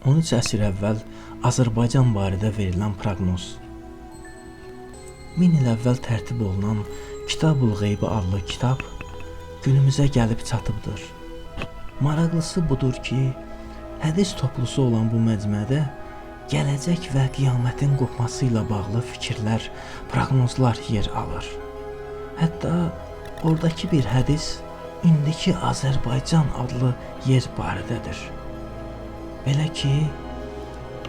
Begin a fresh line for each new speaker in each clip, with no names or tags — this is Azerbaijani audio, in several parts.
13 əsr əvvəl Azərbaycan barədə verilən proqnoz. 1000 il əvvəl tərtib olunan Kitab-ül Qeybi adlı kitab günümüzə gəlib çatıbdır. Maraqlısı budur ki, hədis toplusu olan bu məcmuədə gələcək və qiyamətin qopması ilə bağlı fikirlər, proqnozlar yer alır. Hətta oradakı bir hədis indiki Azərbaycan adlı yer barədədir. Belə ki,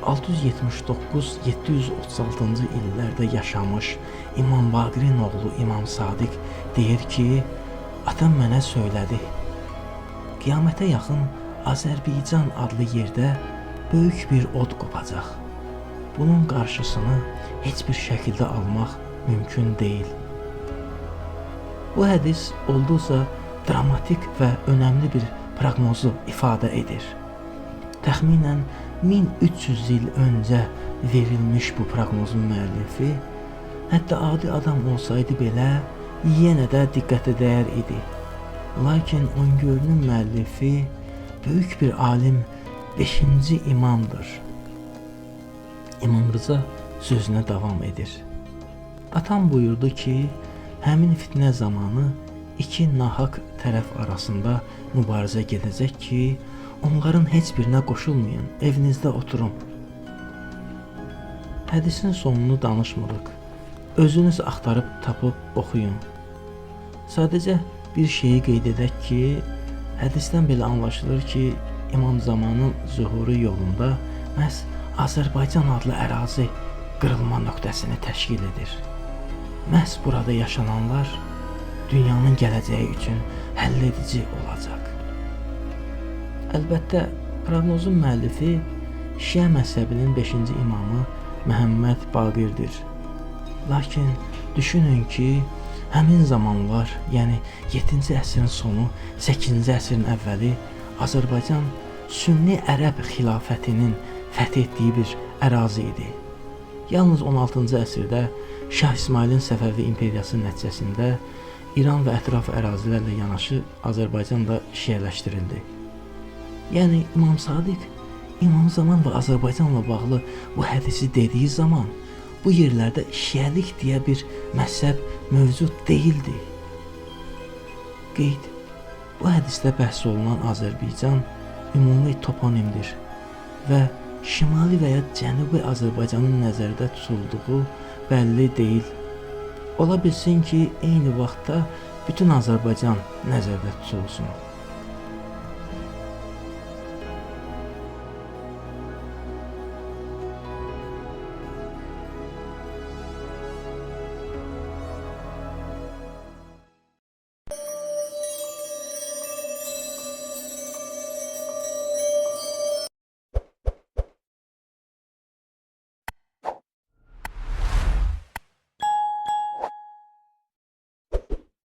679-736-cı illərdə yaşamış İmam Baqirin oğlu İmam Sadiq deyir ki, atam mənə söylədi. Qiyamətə yaxın Azərbaycan adlı yerdə böyük bir od qopacaq. Bunun qarşısını heç bir şəkildə almaq mümkün deyil. Bu hədis olduqca dramatik və önəmli bir proqnozu ifadə edir. Təxminən 1300 il öncə verilmiş bu proqnozun müəllifi, hətta adi adam olsaydı belə, yenə də diqqətə dəyər idi. Lakin öngörünün müəllifi böyük bir alim, 5-ci imamdır. İmam Rıza sözünə davam edir. Atam buyurdu ki, həmin fitnə zamanı iki nahaq tərəf arasında mübarizə gedəcək ki, onların heç birinə qoşulmayın, evinizdə oturun. Hədisin sonunu danışmırıq. Özünüz axtarıb tapıb oxuyun. Sadəcə bir şeyi qeyd edək ki, hədisdən belə anlaşılır ki, İmam Zamanın zühuru yolunda məhz Azərbaycan adlı ərazi qırılma nöqtəsini təşkil edir. Məhz burada yaşananlar dünyanın gələcəyi üçün həlledici olacaq. Əlbəttə, proqnozun müəllifi Şiə məzhəbinin 5-ci imamı Məhəmməd Baqirdir. Lakin düşünün ki, həmin zamanlar, yəni 7-ci əsrin sonu, 8-ci əsrin əvvəli Azərbaycan Sünni Ərəb xilafətinin fəth etdiyi bir ərazi idi. Yalnız 16-cı əsrdə Şah İsmailin Səfəvi imperiyası nəticəsində İran və ətraf ərazilərlə yanaşı Azərbaycan da şiələşdirildi. Yəni İmam Sadiq İmam Zaman və Azərbaycanla bağlı bu hədisi dediyi zaman bu yerlərdə şiəlik deyə bir məzhəb mövcud deyildi. Qeyd, bu hədisdə bəhs olunan Azərbaycan ümumi toponimdir və Şimali və ya Cənubi Azərbaycanın nəzərdə tutulduğu bəlli deyil. Ola bilsin ki, eyni vaxtda bütün Azərbaycan nəzərdə tutulsun.